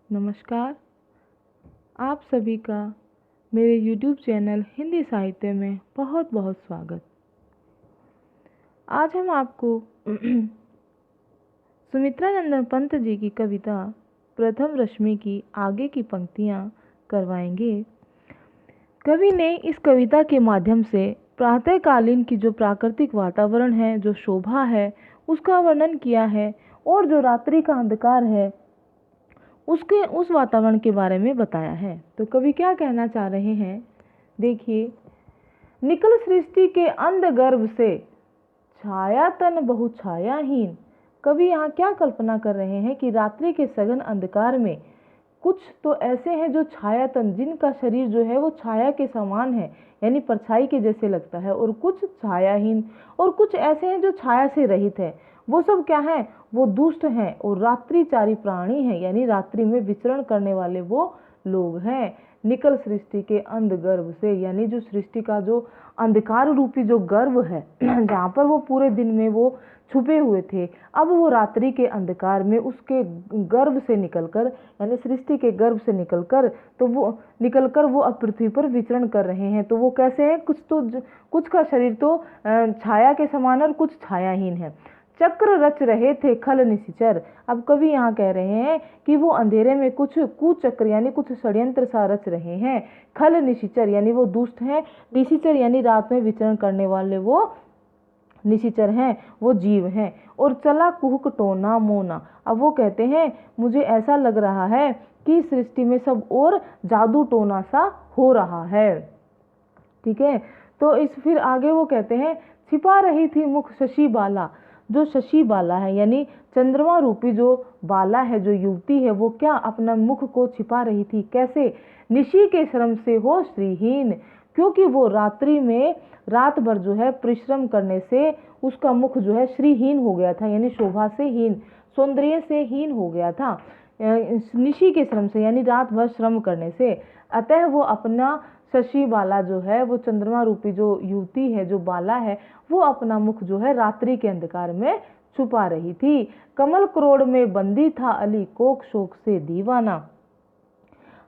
नमस्कार। आप सभी का मेरे YouTube चैनल हिंदी साहित्य में बहुत बहुत स्वागत। आज हम आपको सुमित्रा नंदन पंत जी की कविता प्रथम रश्मि की आगे की पंक्तियाँ करवाएंगे। कवि ने इस कविता के माध्यम से प्रातःकालीन की जो प्राकृतिक वातावरण है, जो शोभा है, उसका वर्णन किया है और जो रात्रि का अंधकार है उसके उस वातावरण के बारे में बताया है। तो कवि क्या कहना चाह रहे हैं, देखिए। निकल सृष्टि के अंध गर्भ से छाया तन बहु छायाहीन। कवि यहाँ क्या कल्पना कर रहे हैं कि रात्रि के सघन अंधकार में कुछ तो ऐसे हैं जो छायातन, जिनका शरीर जो है वो छाया के समान है, यानी परछाई के जैसे लगता है, और कुछ छायाहीन, और कुछ ऐसे हैं जो छाया से रहित है। वो सब क्या है? वो दुष्ट हैं और रात्रिचारी प्राणी हैं, यानी रात्रि में विचरण करने वाले वो लोग हैं। निकल सृष्टि के अंध गर्भ से, यानी जो सृष्टि का जो अंधकार रूपी जो गर्भ है जहाँ पर वो पूरे दिन में वो छुपे हुए थे, अब वो रात्रि के अंधकार में उसके गर्भ से निकलकर, यानी सृष्टि के गर्भ से निकलकर वो अब पृथ्वी पर विचरण कर रहे हैं। तो वो कैसे हैं? कुछ का शरीर तो छाया के समान और कुछ छायाहीन है। चक्र रच रहे थे खल निशिचर। अब कवि यहाँ कह रहे हैं कि वो अंधेरे में कुछ कुचक्र यानी कुछ षड्यंत्र सा रच रहे हैं। खल निशिचर यानी वो दुष्ट हैं, निशिचर यानी रात में विचरण करने वाले वो निशिचर हैं, वो जीव हैं। और चला कुहक टोना मोना। अब वो कहते हैं मुझे ऐसा लग रहा है कि सृष्टि में सब और जादू टोना सा हो रहा है। ठीक है, तो फिर आगे वो कहते हैं छिपा रही थी मुख शशि बाला। जो शशि बाला है यानी चंद्रमा रूपी जो बाला है, जो युवती है, वो क्या अपना मुख को छिपा रही थी? कैसे? निशी के श्रम से हो श्रीहीन, क्योंकि वो रात्रि में रात भर जो है परिश्रम करने से उसका मुख जो है श्रीहीन हो गया था, यानी शोभा से हीन, सौंदर्य से हीन हो गया था। निशी के श्रम से यानी रात भर श्रम करने से। अतः वो अपना शशि बाला जो है, वो चंद्रमा रूपी जो युवती है, जो बाला है, वो अपना मुख जो है रात्रि के अंधकार में छुपा रही थी। कमल क्रोड़ में बंदी था अली कोक शोक से दीवाना।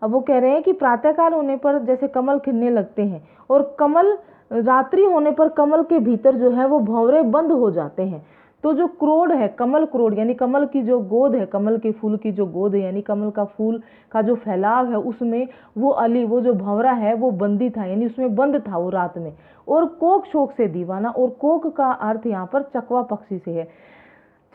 अब वो कह रहे हैं कि प्रातःकाल होने पर जैसे कमल खिलने लगते हैं, और कमल रात्रि होने पर कमल के भीतर जो है वो भंवरे बंद हो जाते हैं। तो जो क्रोड़ है, कमल क्रोड़ यानी कमल की जो गोद है, कमल के फूल की जो गोद है, यानी कमल का फूल का जो फैलाव है, उसमें वो अली, वो जो भंवरा है, वो बंदी था, यानी उसमें बंद था वो रात में। और कोक शोक से दीवाना, और कोक का अर्थ यहाँ पर चकवा पक्षी से है।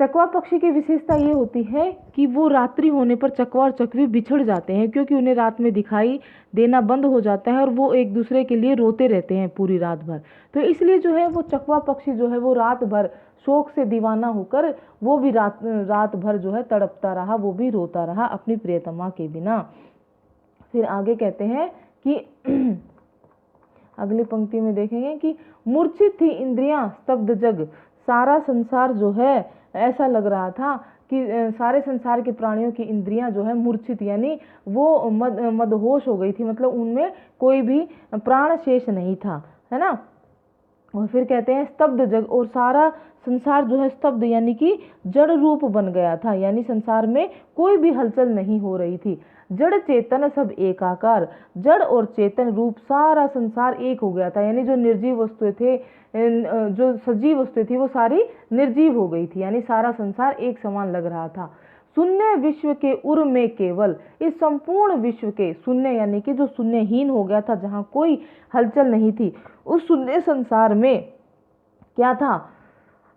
चकवा पक्षी की विशेषता ये होती है कि वो रात्रि होने पर चकवा और चकवी बिछड़ जाते हैं, क्योंकि उन्हें रात में दिखाई देना बंद हो जाता है और वो एक दूसरे के लिए रोते रहते हैं पूरी रात भर। तो इसलिए जो है वो चकवा पक्षी जो है वो रात भर शोक से दीवाना होकर वो भी रात भर जो है तड़पता रहा, वो भी रोता रहा अपनी प्रियतमा के बिना। फिर आगे कहते हैं कि अगली पंक्ति में देखेंगे कि मूर्छित थी इंद्रियां स्तब्ध जग। सारा संसार जो है ऐसा लग रहा था कि सारे संसार के प्राणियों की इंद्रियां जो है मूर्छित यानी वो मदहोश हो गई थी, मतलब उनमें कोई भी प्राण शेष नहीं था, है ना। और फिर कहते हैं स्तब्ध जग, और सारा संसार जो है स्तब्ध यानी कि जड़ रूप बन गया था, यानी संसार में कोई भी हलचल नहीं हो रही थी। जड़ चेतन सब एकाकार, जड़ और चेतन रूप सारा संसार एक हो गया था, यानी जो निर्जीव वस्तुएं थे, जो सजीव वस्तुएं थी, वो सारी निर्जीव हो गई थी, यानी सारा संसार एक समान लग रहा था। शून्य विश्व के उर में केवल, इस संपूर्ण विश्व के, शून्य यानी कि जो शून्यहीन हो गया था, जहाँ कोई हलचल नहीं थी, उस शून्य संसार में क्या था?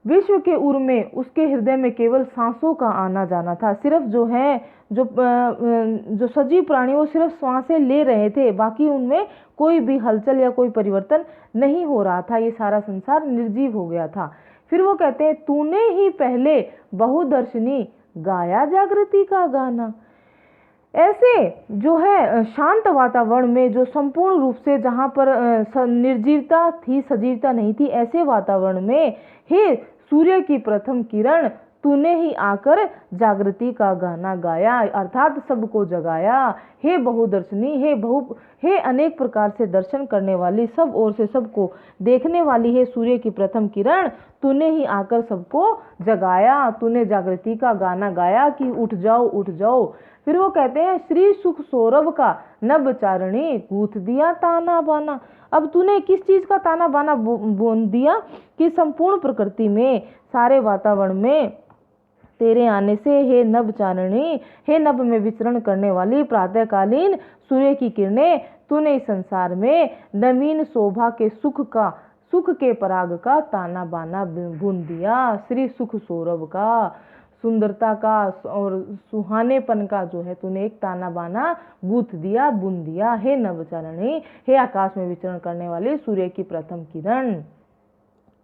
विश्व के उर में, उसके हृदय में केवल सांसों का आना जाना था। सिर्फ जो है जो सजीव प्राणी वो सिर्फ सांसें ले रहे थे, बाकी उनमें कोई भी हलचल या कोई परिवर्तन नहीं हो रहा था, ये सारा संसार निर्जीव हो गया था। फिर वो कहते हैं तूने ही पहले बहुदर्शनी गाया जागृति का गाना। ऐसे जो है शांत वातावरण में, जो संपूर्ण रूप से जहाँ पर निर्जीवता थी, सजीवता नहीं थी, ऐसे वातावरण में हे सूर्य की प्रथम किरण, तूने ही आकर जागृति का गाना गाया, अर्थात सबको जगाया। हे बहुदर्शनी, हे अनेक प्रकार से दर्शन करने वाली, सब ओर से सबको देखने वाली है सूर्य की प्रथम किरण, तूने ही आकर सबको जगाया, तूने जागृति का गाना गाया कि उठ जाओ उठ जाओ। फिर वो कहते हैं श्री सुख सौरभ का नभ चारणी गूंथ दिया ताना बाना। अब तूने किस चीज का ताना बाना बुन दिया कि संपूर्ण प्रकृति में, सारे वातावरण में तेरे आने से हे नभ चारणी, हे नभ में विचरण करने वाली प्रातःकालीन सूर्य की किरणें, तूने इस संसार में नवीन शोभा के सुख के पराग का ताना बाना बुन दिया। श्री सुख सौरभ का, सुंदरता का और सुहानेपन का जो है तूने एक ताना बाना गूंथ दिया, बुन दिया। हे नभचारिणी, हे आकाश में विचरण करने वाली सूर्य की प्रथम किरण।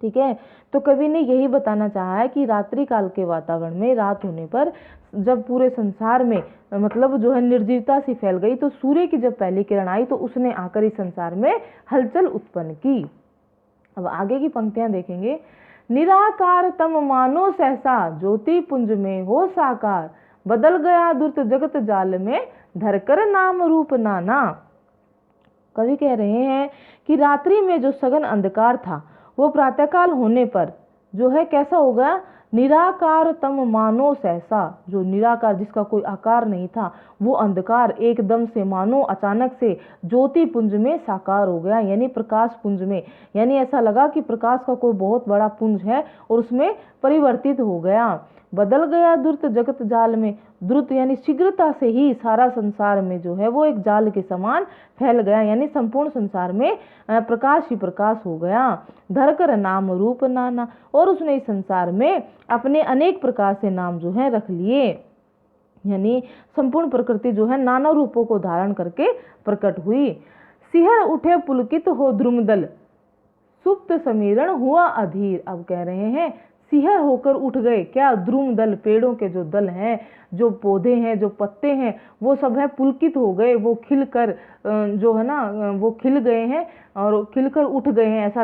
ठीक है, तो कवि ने यही बताना चाहा है कि रात्रि काल के वातावरण में रात होने पर जब पूरे संसार में मतलब जो है निर्जीवता सी फैल गई, तो सूर्य की जब पहली किरण आई तो उसने आकर इस संसार में हलचल उत्पन्न की। अब आगे की पंक्तियां देखेंगे। निराकार तम मानो सहसा, ज्योति पुंज में हो साकार, बदल गया दुर्त जगत जाल में, धरकर नाम रूप नाना। कवि कह रहे हैं कि रात्रि में जो सघन अंधकार था वो प्रातःकाल होने पर जो है कैसा हो गया, निराकार तम मानो सहसा, जो निराकार जिसका कोई आकार नहीं था वो अंधकार एकदम से मानो अचानक से ज्योति पुंज में साकार हो गया, यानी प्रकाश पुंज में, यानी ऐसा लगा कि प्रकाश का कोई बहुत बड़ा पुंज है और उसमें परिवर्तित हो गया। बदल गया द्रुत जगत जाल में, द्रुत यानी शीघ्रता से ही सारा संसार में जो है वो एक जाल के समान फैल गया, यानी संपूर्ण संसार में प्रकाश ही प्रकाश हो गया। धरकर नाम रूप नाना, और उसने इस संसार में अपने अनेक प्रकार से नाम जो है रख लिए, यानी संपूर्ण प्रकृति जो है नाना रूपों को धारण करके प्रकट हुई। सिहर उठे पुलकित हो द्रुमदल, सुप्त समीरण हुआ अधीर। अब कह रहे हैं सिहर होकर उठ गए क्या, द्रुम दल, पेड़ों के जो दल हैं, जो पौधे हैं, जो पत्ते हैं, वो सब है पुलकित हो गए, वो खिलकर जो है ना वो खिल गए हैं और खिलकर उठ गए हैं। ऐसा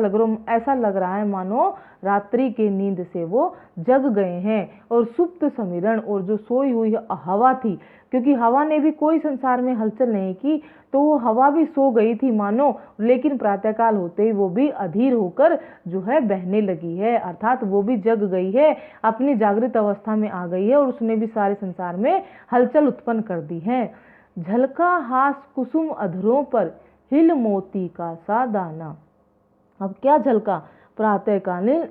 लग रहा है मानो रात्रि के नींद से वो जग गए हैं। और सुप्त समीरण, और जो सोई हुई हवा थी, क्योंकि हवा ने भी कोई संसार में हलचल नहीं की, तो वो हवा भी सो गई थी मानो, लेकिन प्रातःकाल होते ही वो भी अधीर होकर जो है बहने लगी है, अर्थात वो भी जग गई है, अपनी जागृत अवस्था में आ गई है और उसने भी सारे संसार में हलचल उत्पन्न कर दी है। झलका हास कुसुम अधरों पर, हिल मोती का सा दाना। अब क्या झलका, प्रातःकालीन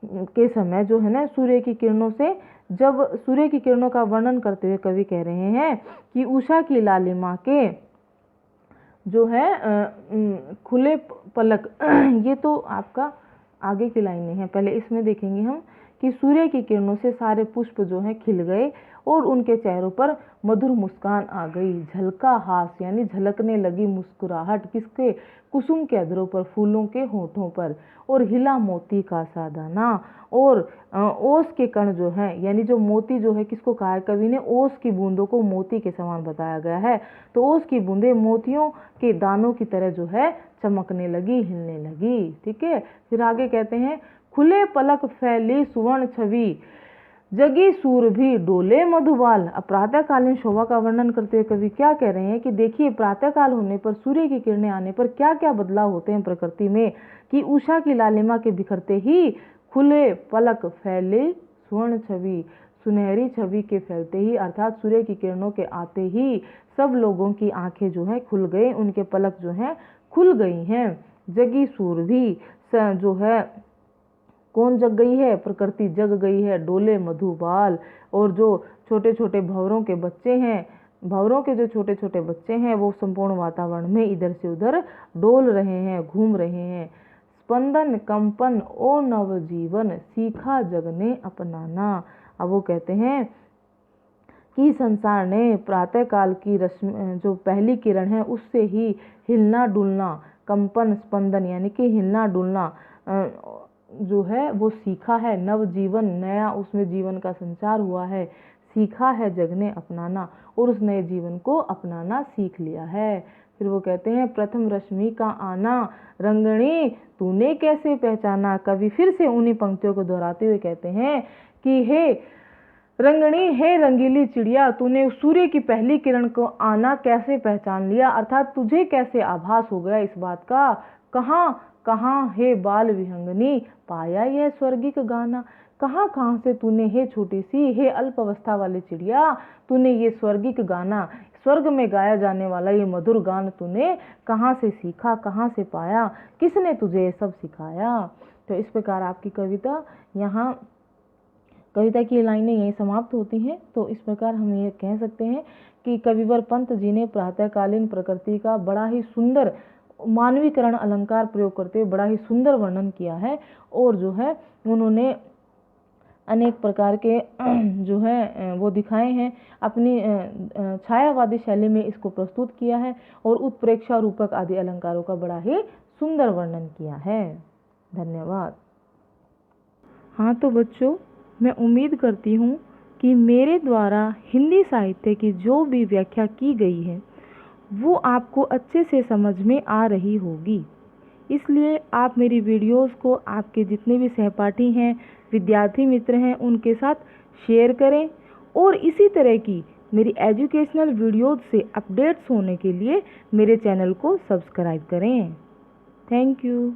के समय जो है ना सूर्य की किरणों से, जब सूर्य की किरणों का वर्णन करते हुए कवि कह रहे हैं कि उषा की लालिमा के जो है खुले पलक, ये तो आपका आगे की लाइनें हैं, पहले इसमें देखेंगे हम कि सूर्य की किरणों से सारे पुष्प जो हैं खिल गए और उनके चेहरों पर मधुर मुस्कान आ गई। झलका हास यानी झलकने लगी मुस्कुराहट, किसके, कुसुम के अधरों पर, फूलों के होठों पर, और हिला मोती का सा दाना, और ओस के कण जो है, यानी जो मोती जो है किसको कहा है कवि ने, ओस की बूंदों को मोती के समान बताया गया है, तो ओस की बूंदें मोतियों के दानों की तरह जो है चमकने लगी, हिलने लगी। ठीक है, फिर आगे कहते हैं खुले पलक फैली सुवर्ण छवि, जगी सूर भी डोले मधुबाल। अब प्रातःकालीन शोभा का वर्णन करते हुए कवि क्या कह रहे हैं कि देखिए प्रातःकाल होने पर, सूर्य की किरणें आने पर क्या क्या बदलाव होते हैं प्रकृति में, कि उषा की लालिमा के बिखरते ही खुले पलक फैले स्वर्ण छवि, सुनहरी छवि के फैलते ही, अर्थात सूर्य की किरणों के आते ही सब लोगों की आंखें जो हैं खुल गई, उनके पलक जो हैं खुल गई हैं। जगी सूर भी जो है कौन जग गई है, प्रकृति जग गई है। डोले मधुबाल, और जो छोटे छोटे भंवरों के बच्चे हैं, भंवरों के जो छोटे छोटे बच्चे हैं वो संपूर्ण वातावरण में इधर से उधर डोल रहे हैं, घूम रहे हैं। स्पंदन कंपन ओ नव जीवन, सीखा जग ने अपनाना। अब वो कहते हैं कि संसार ने प्रातःकाल की रश्मि, जो पहली किरण है उससे ही हिलना डुलना, कंपन स्पंदन यानी कि हिलना डुलना जो है वो सीखा है। नव जीवन, नया उसमें जीवन का संचार हुआ है। सीखा है जग ने अपनाना, और उस नए जीवन को अपनाना सीख लिया है। फिर वो कहते हैं प्रथम रश्मि का आना, रंगणी तूने कैसे पहचाना। कवि फिर से उन्हीं पंक्तियों को दोहराते हुए कहते हैं कि हे रंगणी, हे रंगीली चिड़िया, तूने सूर्य की पहली किरण को आना कैसे पहचान लिया, अर्थात तुझे कैसे आभास हो गया इस बात का। कहाँ कहाँ हे बाल विहंगनी, पाया यह स्वर्गिक गाना, कहाँ कहाँ से तूने, हे छोटी सी, हे अल्प अवस्था वाली चिड़िया, तूने ये स्वर्गिक गाना, स्वर्ग में गाया जाने वाला ये मधुर गान तूने कहाँ से सीखा, कहाँ से पाया, किसने तुझे ये सब सिखाया। तो इस प्रकार आपकी कविता यहाँ, कविता की लाइनें यहीं समाप्त होती हैं। तो इस प्रकार हम ये कह सकते हैं कि कविवर पंत जी ने प्रातःकालीन प्रकृति का बड़ा ही सुंदर मानवीकरण अलंकार प्रयोग करते हुए बड़ा ही सुंदर वर्णन किया है, और जो है उन्होंने अनेक प्रकार के जो है वो दिखाए हैं, अपनी छायावादी शैली में इसको प्रस्तुत किया है, और उत्प्रेक्षा, रूपक आदि अलंकारों का बड़ा ही सुंदर वर्णन किया है। धन्यवाद। हाँ तो बच्चों, मैं उम्मीद करती हूँ कि मेरे द्वारा हिंदी साहित्य की जो भी व्याख्या की गई है वो आपको अच्छे से समझ में आ रही होगी। इसलिए आप मेरी वीडियोस को आपके जितने भी सहपाठी हैं, विद्यार्थी मित्र हैं, उनके साथ शेयर करें, और इसी तरह की मेरी एजुकेशनल वीडियोस से अपडेट्स होने के लिए मेरे चैनल को सब्सक्राइब करें। Thank you.